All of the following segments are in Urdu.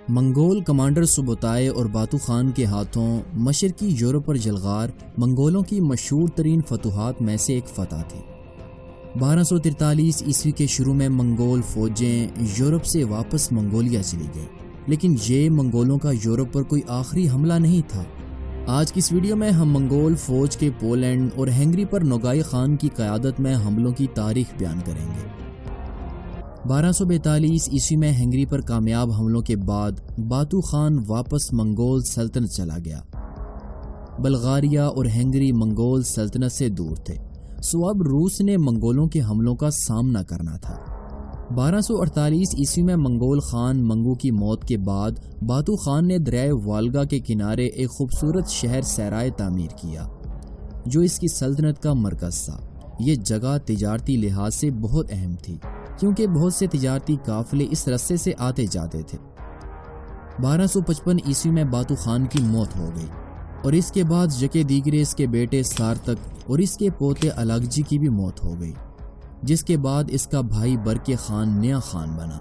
منگول کمانڈر سبوتائے اور باتو خان کے ہاتھوں مشرقی یورپ پر جلغار منگولوں کی مشہور ترین فتوحات میں سے ایک فتح تھی۔ 1243 عیسوی کے شروع میں منگول فوجیں یورپ سے واپس منگولیا چلی گئیں، لیکن یہ منگولوں کا یورپ پر کوئی آخری حملہ نہیں تھا۔ آج کی اس ویڈیو میں ہم منگول فوج کے پولینڈ اور ہنگری پر نوگائی خان کی قیادت میں حملوں کی تاریخ بیان کریں گے۔ 1242 عیسوی میں ہنگری پر کامیاب حملوں کے بعد باتو خان واپس منگول سلطنت چلا گیا۔ بلغاریہ اور ہنگری منگول سلطنت سے دور تھے، سو اب روس نے منگولوں کے حملوں کا سامنا کرنا تھا۔ 1248 عیسوی میں منگول خان منگو کی موت کے بعد باتو خان نے دریائے والگا کے کنارے ایک خوبصورت شہر سیرائے تعمیر کیا، جو اس کی سلطنت کا مرکز تھا۔ یہ جگہ تجارتی لحاظ سے بہت اہم تھی، کیونکہ بہت سے تجارتی قافلے اس رستے سے آتے جاتے تھے۔ 1255 عیسوی میں باتو خان کی موت ہو گئی، اور اس کے بعد یکے دیگرے اس کے بیٹے سارتک اور اس کے پوتے الگجی کی بھی موت ہو گئی، جس کے بعد اس کا بھائی برکے خان نیا خان بنا۔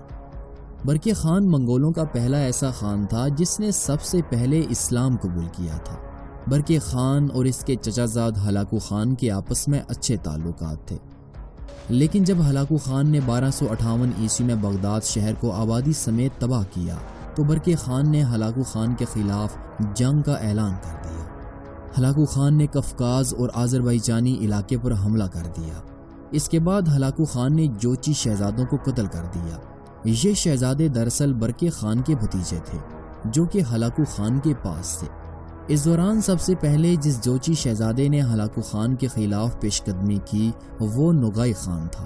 برکے خان منگولوں کا پہلا ایسا خان تھا جس نے سب سے پہلے اسلام قبول کیا تھا۔ برکے خان اور اس کے چچا زاد ہلاکو خان کے آپس میں اچھے تعلقات تھے، لیکن جب ہلاکو خان نے 1258 عیسوی میں بغداد شہر کو آبادی سمیت تباہ کیا تو برکے خان نے ہلاکو خان کے خلاف جنگ کا اعلان کر دیا۔ ہلاکو خان نے کفکاز اور آذربائیجانی علاقے پر حملہ کر دیا۔ اس کے بعد ہلاکو خان نے جوچی شہزادوں کو قتل کر دیا۔ یہ شہزادے دراصل برکے خان کے بھتیجے تھے، جو کہ ہلاکو خان کے پاس تھے۔ اس دوران سب سے پہلے جس جوچی شہزادے نے ہلاکو خان کے خلاف پیش قدمی کی وہ نوگائی خان تھا۔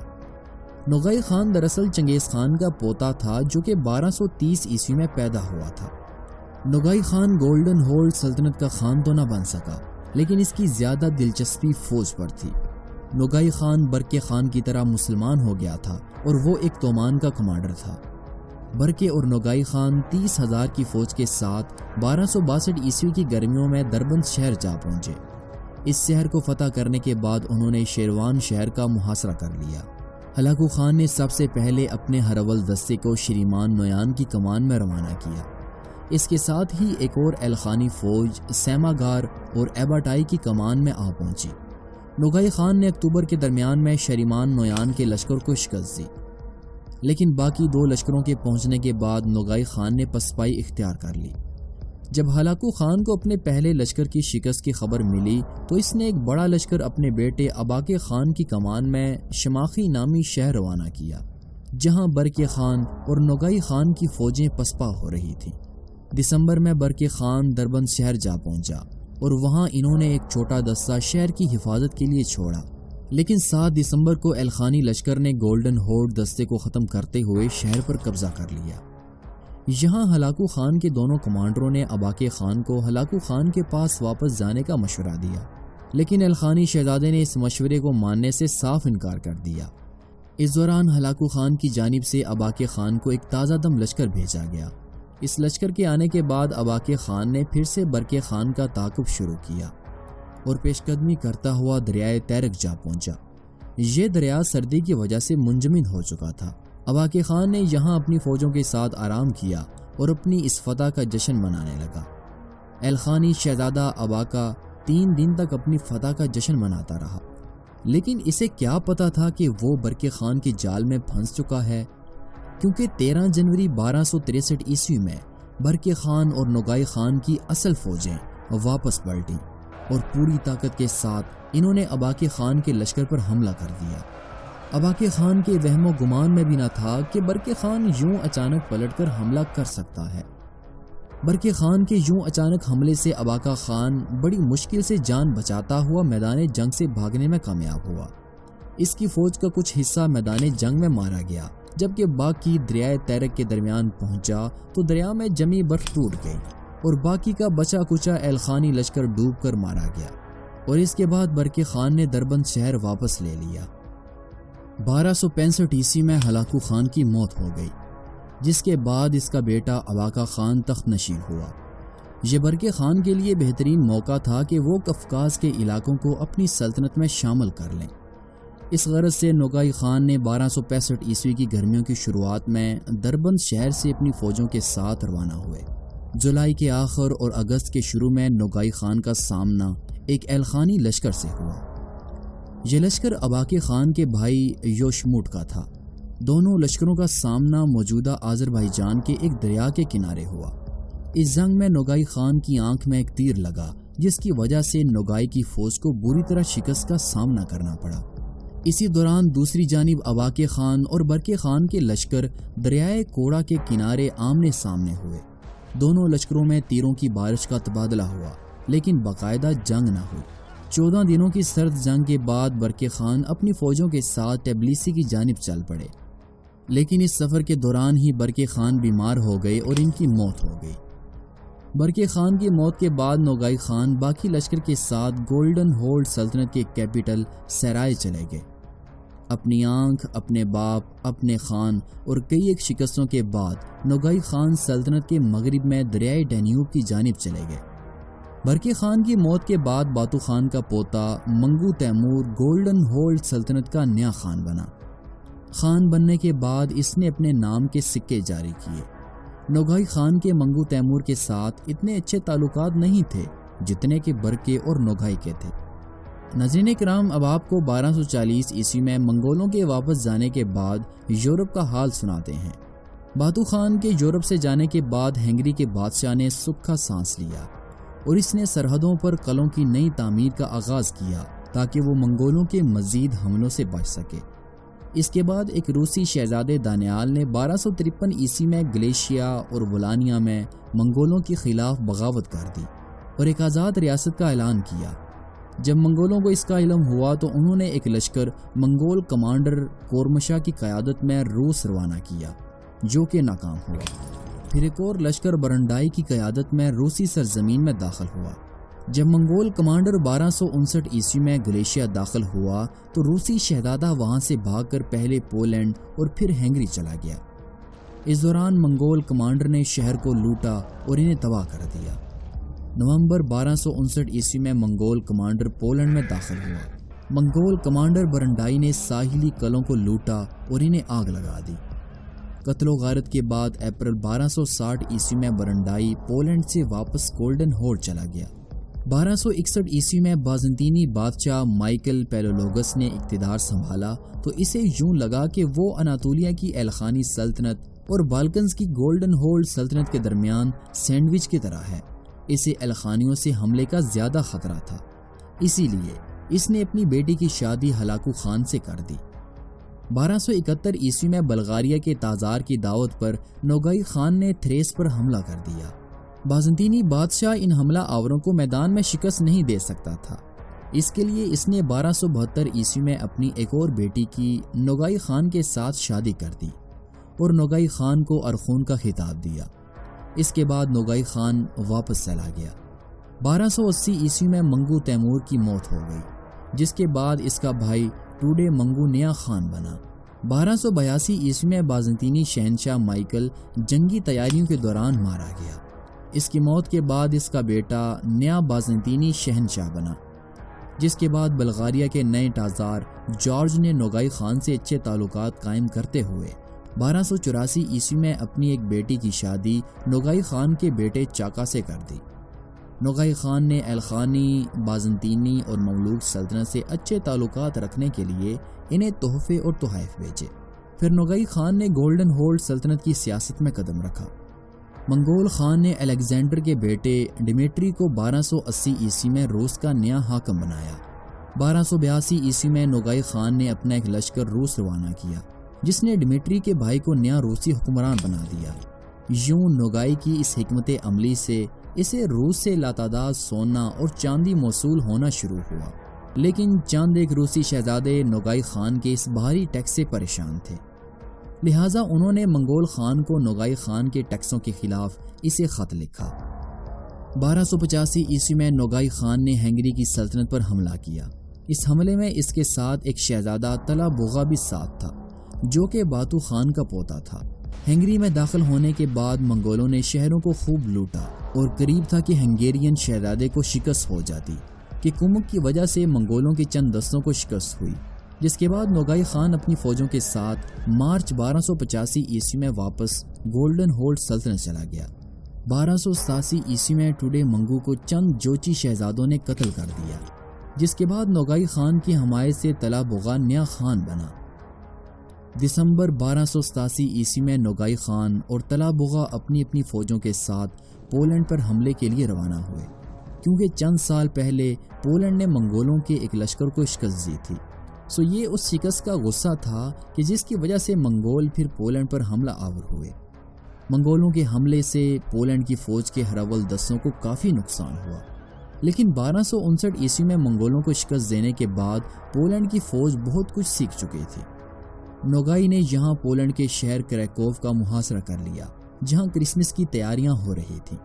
نوگائی خان دراصل چنگیز خان کا پوتا تھا، جو کہ 1230 عیسوی میں پیدا ہوا تھا۔ نوگائی خان گولڈن ہولڈ سلطنت کا خان تو نہ بن سکا، لیکن اس کی زیادہ دلچسپی فوج پر تھی۔ نوگائی خان برکے خان کی طرح مسلمان ہو گیا تھا اور وہ ایک تومان کا کمانڈر تھا۔ برکے اور نوگائی خان 30,000 کی فوج کے ساتھ 1262 عیسوی کی گرمیوں میں دربند شہر جا پہنچے۔ اس شہر کو فتح کرنے کے بعد انہوں نے شیروان شہر کا محاصرہ کر لیا۔ ہلاکو خان نے سب سے پہلے اپنے ہرول دستے کو شریمان نویان کی کمان میں روانہ کیا۔ اس کے ساتھ ہی ایک اور الخانی فوج سیماگار اور ایباٹائی کی کمان میں آ پہنچی۔ نوگائی خان نے اکتوبر کے درمیان میں شریمان نویان کے لشکر کو شکست دی، لیکن باقی دو لشکروں کے پہنچنے کے بعد نوگائی خان نے پسپائی اختیار کر لی۔ جب ہلاکو خان کو اپنے پہلے لشکر کی شکست کی خبر ملی تو اس نے ایک بڑا لشکر اپنے بیٹے اباکے خان کی کمان میں شماخی نامی شہر روانہ کیا، جہاں برکے خان اور نوگائی خان کی فوجیں پسپا ہو رہی تھیں۔ دسمبر میں برکے خان دربند شہر جا پہنچا اور وہاں انہوں نے ایک چھوٹا دستہ شہر کی حفاظت کے لیے چھوڑا، لیکن 7 دسمبر کو الخانی لشکر نے گولڈن ہورڈ دستے کو ختم کرتے ہوئے شہر پر قبضہ کر لیا۔ یہاں ہلاکو خان کے دونوں کمانڈروں نے اباکے خان کو ہلاکو خان کے پاس واپس جانے کا مشورہ دیا، لیکن الخانی شہزادے نے اس مشورے کو ماننے سے صاف انکار کر دیا۔ اس دوران ہلاکو خان کی جانب سے اباکے خان کو ایک تازہ دم لشکر بھیجا گیا۔ اس لشکر کے آنے کے بعد اباکے خان نے پھر سے برکے خان کا تعاقب شروع کیا اور پیش قدمی کرتا ہوا دریائے تیرک جا پہنچا۔ یہ دریا سردی کی وجہ سے منجمد ہو چکا تھا۔ اباکے خان نے یہاں اپنی فوجوں کے ساتھ آرام کیا اور اپنی اس فتح کا جشن منانے لگا۔ الخانی شہزادہ اباکا 3 دن تک اپنی فتح کا جشن مناتا رہا، لیکن اسے کیا پتا تھا کہ وہ برکے خان کے جال میں پھنس چکا ہے، کیونکہ 13 جنوری 1263 عیسوی میں برکے خان اور نوگائی خان کی اصل فوجیں واپس پلٹیں اور پوری طاقت کے ساتھ انہوں نے اباکے خان کے لشکر پر حملہ کر دیا۔ اباکے خان کے وہم و گمان میں بھی نہ تھا کہ برکے خان یوں اچانک پلٹ کر حملہ کر سکتا ہے۔ برکے خان کے یوں اچانک حملے سے اباکا خان بڑی مشکل سے جان بچاتا ہوا میدان جنگ سے بھاگنے میں کامیاب ہوا۔ اس کی فوج کا کچھ حصہ میدان جنگ میں مارا گیا، جبکہ باقی دریائے تیرک کے درمیان پہنچا تو دریا میں جمی برف ٹوٹ گئی اور باقی کا بچا کچا الخانی لشکر ڈوب کر مارا گیا، اور اس کے بعد برکے خان نے دربند شہر واپس لے لیا۔ 1265 عیسوی میں ہلاکو خان کی موت ہو گئی، جس کے بعد اس کا بیٹا اباکا خان تخت نشین ہوا۔ یہ برکے خان کے لیے بہترین موقع تھا کہ وہ کفکاز کے علاقوں کو اپنی سلطنت میں شامل کر لیں۔ اس غرض سے نوگائی خان نے 1265 عیسوی کی گرمیوں کی شروعات میں دربند شہر سے اپنی فوجوں کے ساتھ روانہ ہوئے۔ جولائی کے آخر اور اگست کے شروع میں نوگائی خان کا سامنا ایک ایلخانی لشکر سے ہوا۔ یہ لشکر اباقی خان کے بھائی یوشموٹ کا تھا۔ دونوں لشکروں کا سامنا موجودہ آذربائیجان کے ایک دریا کے کنارے ہوا۔ اس جنگ میں نوگائی خان کی آنکھ میں ایک تیر لگا، جس کی وجہ سے نوگائی کی فوج کو بری طرح شکست کا سامنا کرنا پڑا۔ اسی دوران دوسری جانب اباقی خان اور برقی خان کے لشکر دریائے کوڑا کے کنارے آمنے سامنے ہوئے۔ دونوں لشکروں میں تیروں کی بارش کا تبادلہ ہوا، لیکن باقاعدہ جنگ نہ ہوئی۔ 14 دنوں کی سرد جنگ کے بعد برقی خان اپنی فوجوں کے ساتھ تبلیسی کی جانب چل پڑے، لیکن اس سفر کے دوران ہی برقی خان بیمار ہو گئے اور ان کی موت ہو گئی۔ برقی خان کی موت کے بعد نوگائی خان باقی لشکر کے ساتھ گولڈن ہولڈ سلطنت کے کیپٹل سرائے چلے گئے۔ اپنی آنکھ، اپنے باپ، اپنے خان اور کئی ایک شکستوں کے بعد نوگائی خان سلطنت کے مغرب میں دریائے ڈینیوب کی جانب چلے گئے۔ برقی خان کی موت کے بعد باتو خان کا پوتا منگو تیمور گولڈن ہولڈ سلطنت کا نیا خان بنا۔ خان بننے کے بعد اس نے اپنے نام کے سکے جاری کیے۔ نوگائی خان کے منگو تیمور کے ساتھ اتنے اچھے تعلقات نہیں تھے جتنے کہ برقی اور نوگائی کے تھے۔ ناظرین کرام، اب آپ کو 1240 عیسوی میں منگولوں کے واپس جانے کے بعد یورپ کا حال سناتے ہیں۔ باتو خان کے یورپ سے جانے کے بعد ہنگری کے بادشاہ نے سکھ کا سانس لیا اور اس نے سرحدوں پر قلعوں کی نئی تعمیر کا آغاز کیا تاکہ وہ منگولوں کے مزید حملوں سے بچ سکے۔ اس کے بعد ایک روسی شہزادے دانیال نے 1253 عیسوی میں گلیشیا اور ولانیا میں منگولوں کے خلاف بغاوت کر دی اور ایک آزاد ریاست کا اعلان کیا۔ جب منگولوں کو اس کا علم ہوا تو انہوں نے ایک لشکر منگول کمانڈر کورمشا کی قیادت میں روس روانہ کیا، جو کہ ناکام ہوا۔ پھر ایک اور لشکر برنڈائی کی قیادت میں روسی سرزمین میں داخل ہوا۔ جب منگول کمانڈر 1259 عیسوی میں گلیشیا داخل ہوا تو روسی شہزادہ وہاں سے بھاگ کر پہلے پولینڈ اور پھر ہنگری چلا گیا۔ اس دوران منگول کمانڈر نے شہر کو لوٹا اور انہیں تباہ کر دیا۔ نومبر 1259 عیسوی میں منگول کمانڈر پولینڈ میں داخل ہوا۔ منگول کمانڈر برنڈائی نے ساحلی قلعوں کو لوٹا اور انہیں آگ لگا دی۔ قتل و غارت کے بعد اپریل 1260 عیسوی میں برنڈائی پولینڈ سے واپس گولڈن ہولڈ چلا گیا۔ 1261 عیسوی میں بازنطینی بادشاہ مائیکل پیلولوگس نے اقتدار سنبھالا تو اسے یوں لگا کہ وہ اناطولیہ کی ایلخانی سلطنت اور بالکنز کی گولڈن ہولڈ سلطنت کے درمیان سینڈوچ کی طرح ہے۔ اسے ایلخانیوں سے حملے کا زیادہ خطرہ تھا، اسی لیے اس نے اپنی بیٹی کی شادی ہلاکو خان سے کر دی۔ 1271 عیسوی میں بلغاریہ کے تازار کی دعوت پر نوگائی خان نے تھریس پر حملہ کر دیا۔ بازنطینی بادشاہ ان حملہ آوروں کو میدان میں شکست نہیں دے سکتا تھا، اس کے لیے اس نے 1272 عیسوی میں اپنی ایک اور بیٹی کی نوگائی خان کے ساتھ شادی کر دی اور نوگائی خان کو ارخون کا خطاب دیا۔ اس کے بعد نوگائی خان واپس چلا گیا۔ 1280 عیسوی میں منگو تیمور کی موت ہو گئی، جس کے بعد اس کا بھائی ٹوڈے منگو نیا خان بنا۔ 1282 عیسوی میں بازنطینی شہنشاہ مائیکل جنگی تیاریوں کے دوران مارا گیا۔ اس کی موت کے بعد اس کا بیٹا نیا بازنطینی شہنشاہ بنا، جس کے بعد بلغاریہ کے نئے تازار جارج نے نوگائی خان سے اچھے تعلقات قائم کرتے ہوئے 1284 عیسوی میں اپنی ایک بیٹی کی شادی نوگائی خان کے بیٹے چاکا سے کر دی۔ نوگائی خان نے ایلخانی، بازنطینی اور مملوک سلطنت سے اچھے تعلقات رکھنے کے لیے انہیں تحفے اور تحائف بھیجے۔ پھر نوگائی خان نے گولڈن ہولڈ سلطنت کی سیاست میں قدم رکھا۔ منگول خان نے الیگزینڈر کے بیٹے ڈیمیٹری کو 1280 عیسوی میں روس کا نیا حاکم بنایا۔ 1282 عیسوی میں نوگائی خان نے اپنا ایک لشکر روس روانہ کیا، جس نے ڈیمیٹری کے بھائی کو نیا روسی حکمران بنا دیا۔ یوں نوگائی کی اس حکمت عملی سے اسے روس سے لاتعداد سونا اور چاندی موصول ہونا شروع ہوا، لیکن چند ایک روسی شہزادے نوگائی خان کے اس بھاری ٹیکس سے پریشان تھے، لہٰذا انہوں نے منگول خان کو نوگائی خان کے ٹیکسوں کے خلاف اسے خط لکھا۔ 1285 عیسوی میں نوگائی خان نے ہنگری کی سلطنت پر حملہ کیا۔ اس حملے میں اس کے ساتھ ایک شہزادہ تلا بوغا بھی ساتھ تھا، جو کہ باتو خان کا پوتا تھا۔ ہنگری میں داخل ہونے کے بعد منگولوں نے شہروں کو خوب لوٹا اور قریب تھا کہ ہنگیرین شہزادے کو شکست ہو جاتی کہ کمک کی وجہ سے منگولوں کے چند دستوں کو شکست ہوئی۔ جس کے بعد نوگائی خان اپنی فوجوں کے ساتھ مارچ 1285 عیسوی میں واپس گولڈن ہولڈ سلطنت چلا گیا۔ 1287 عیسوی میں ٹوڈے منگو کو چند جوچی شہزادوں نے قتل کر دیا، جس کے بعد نوگائی خان کی حمایت سے تلا بغا نیا خان بنا۔ دسمبر 1287 عیسوی میں نوگائی خان اور تلا بغا اپنی اپنی فوجوں کے ساتھ پولینڈ پر حملے کے لیے روانہ ہوئے، کیونکہ چند سال پہلے پولینڈ نے منگولوں کے ایک لشکر کو شکست دی تھی۔ سو یہ اس شکست کا غصہ تھا کہ جس کی وجہ سے منگول پھر پولینڈ پر حملہ آور ہوئے۔ منگولوں کے حملے سے پولینڈ کی فوج کے ہراول دستوں کو کافی نقصان ہوا، لیکن 1259 عیسوی میں منگولوں کو شکست دینے کے بعد پولینڈ کی فوج بہت کچھ سیکھ چکی تھی۔ نوگائی نے یہاں پولینڈ کے شہر کریکوو کا محاصرہ کر لیا، جہاں کرسمس کی تیاریاں ہو رہی تھیں،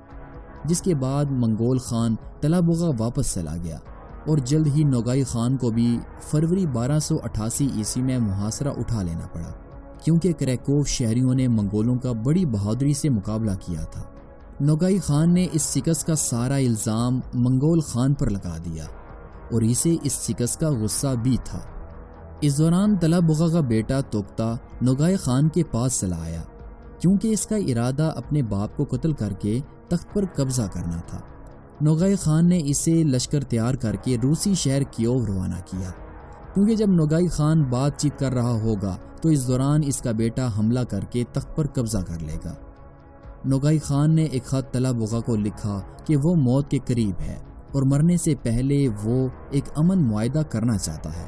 جس کے بعد منگول خان تلا بغا واپس چلا گیا اور جلد ہی نوگائی خان کو بھی فروری 1288 عیسوی میں محاصرہ اٹھا لینا پڑا، کیونکہ کریکوو شہریوں نے منگولوں کا بڑی بہادری سے مقابلہ کیا تھا۔ نوگائی خان نے اس شکست کا سارا الزام منگول خان پر لگا دیا اور اسے اس شکست کا غصہ بھی تھا۔ اس دوران تلا بغا کا بیٹا توکتا نوگائی خان کے پاس چلا آیا، کیونکہ اس کا ارادہ اپنے باپ کو قتل کر کے تخت پر قبضہ کرنا تھا۔ نوگائی خان نے اسے لشکر تیار کر کے روسی شہر کیوو روانہ کیا، کیونکہ جب نوگائی خان بات چیت کر رہا ہوگا تو اس دوران اس کا بیٹا حملہ کر کے تخت پر قبضہ کر لے گا۔ نوگائی خان نے ایک خط تلا بغا کو لکھا کہ وہ موت کے قریب ہے اور مرنے سے پہلے وہ ایک امن معاہدہ کرنا چاہتا ہے۔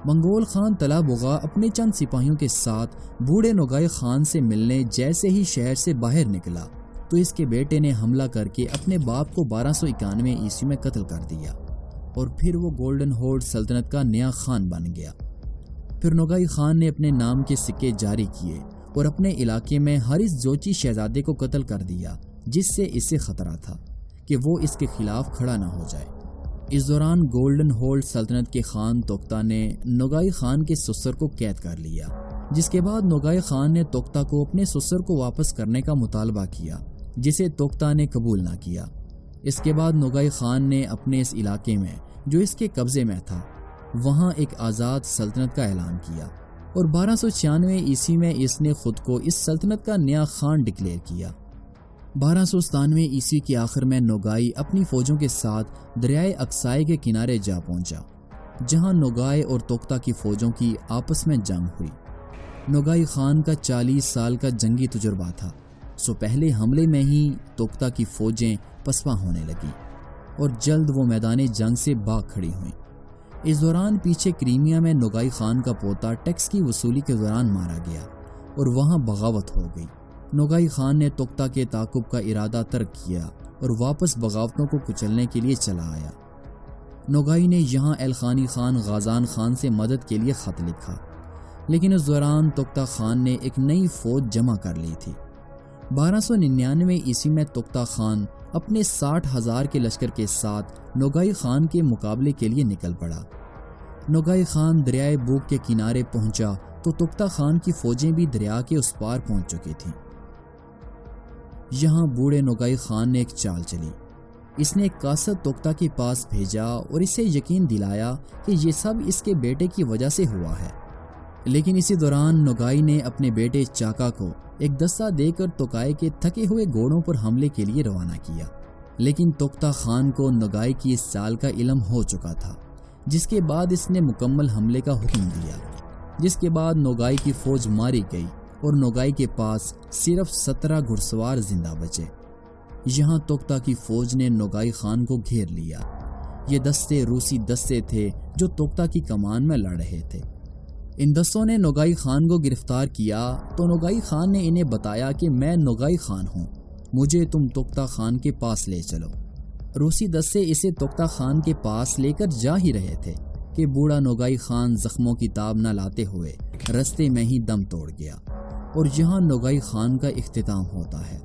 منگول خان تلا بغا اپنے چند سپاہیوں کے ساتھ بوڑھے نوگائی خان سے ملنے جیسے ہی شہر سے باہر نکلا تو اس کے بیٹے نے حملہ کر کے اپنے باپ کو 1291 عیسوی میں قتل کر دیا اور پھر وہ گولڈن ہولڈ سلطنت کا نیا خان بن گیا۔ پھر نوگائی خان نے اپنے نام کے سکے جاری کیے اور اپنے علاقے میں ہر اس جوچی شہزادے کو قتل کر دیا جس سے اسے خطرہ تھا کہ وہ اس کے خلاف کھڑا نہ ہو جائے۔ اس دوران گولڈن ہولڈ سلطنت کے خان توکتا نے نوگائی خان کے سسر کو قید کر لیا، جس کے بعد نوگائی خان نے توکتا کو اپنے سسر کو واپس کرنے کا مطالبہ کیا، جسے توکتا نے قبول نہ کیا۔ اس کے بعد نوگائی خان نے اپنے اس علاقے میں جو اس کے قبضے میں تھا وہاں ایک آزاد سلطنت کا اعلان کیا اور 1296 عیسوی میں اس نے خود کو اس سلطنت کا نیا خان ڈکلیئر کیا۔ 1297 عیسوی کے آخر میں نوگائی اپنی فوجوں کے ساتھ دریائے اکسائی کے کنارے جا پہنچا، جہاں نوگائی اور توکتا کی فوجوں کی آپس میں جنگ ہوئی۔ نوگائی خان کا 40 سال کا جنگی تجربہ تھا، سو پہلے حملے میں ہی توکتا کی فوجیں پسپا ہونے لگی اور جلد وہ میدان جنگ سے بھاگ کھڑی ہوئیں۔ اس دوران پیچھے کریمیا میں نوگائی خان کا پوتا ٹیکس کی وصولی کے دوران مارا گیا اور وہاں بغاوت ہو گئی۔ نوگائی خان نے توکتا کے تعاقب کا ارادہ ترک کیا اور واپس بغاوتوں کو کچلنے کے لیے چلا آیا۔ نوگائی نے یہاں الخانی خان غازان خان سے مدد کے لیے خط لکھا، لیکن اس دوران توکتا خان نے ایک نئی فوج جمع کر لی تھی۔ 1299 عیسوی میں توکتا خان اپنے 60,000 کے لشکر کے ساتھ نوگائی خان کے مقابلے کے لیے نکل پڑا۔ نوگائی خان دریائے بوگ کے کنارے پہنچا تو توکتا خان کی فوجیں بھی دریا کے اس پار پہنچ چکی تھیں۔ یہاں بوڑھے نوگائی خان نے ایک چال چلی۔ اس نے ایک قاصد توکتا کے پاس بھیجا اور اسے یقین دلایا کہ یہ سب اس کے بیٹے کی وجہ سے ہوا ہے، لیکن اسی دوران نوگائی نے اپنے بیٹے چاکا کو ایک دستہ دے کر توکائے کے تھکے ہوئے گھوڑوں پر حملے کے لیے روانہ کیا، لیکن توکتا خان کو نوگائی کی اس چال کا علم ہو چکا تھا، جس کے بعد اس نے مکمل حملے کا حکم دیا، جس کے بعد نوگائی کی فوج ماری گئی اور نوگائی کے پاس صرف 17 گھڑ سوار زندہ بچے۔ یہاں توکتا کی فوج نے نوگائی خان کو گھیر لیا۔ یہ دستے روسی دستے تھے جو توکتا کی کمان میں لڑ رہے تھے۔ ان دستوں نے نوگائی خان کو گرفتار کیا تو نوگائی خان نے انہیں بتایا کہ میں نوگائی خان ہوں، مجھے تم توکتا خان کے پاس لے چلو۔ روسی دستے اسے توکتا خان کے پاس لے کر جا ہی رہے تھے کہ بوڑھا نوگائی خان زخموں کی تاب نہ لاتے ہوئے رستے میں ہی دم توڑ گیا، اور یہاں نوگائی خان کا اختتام ہوتا ہے۔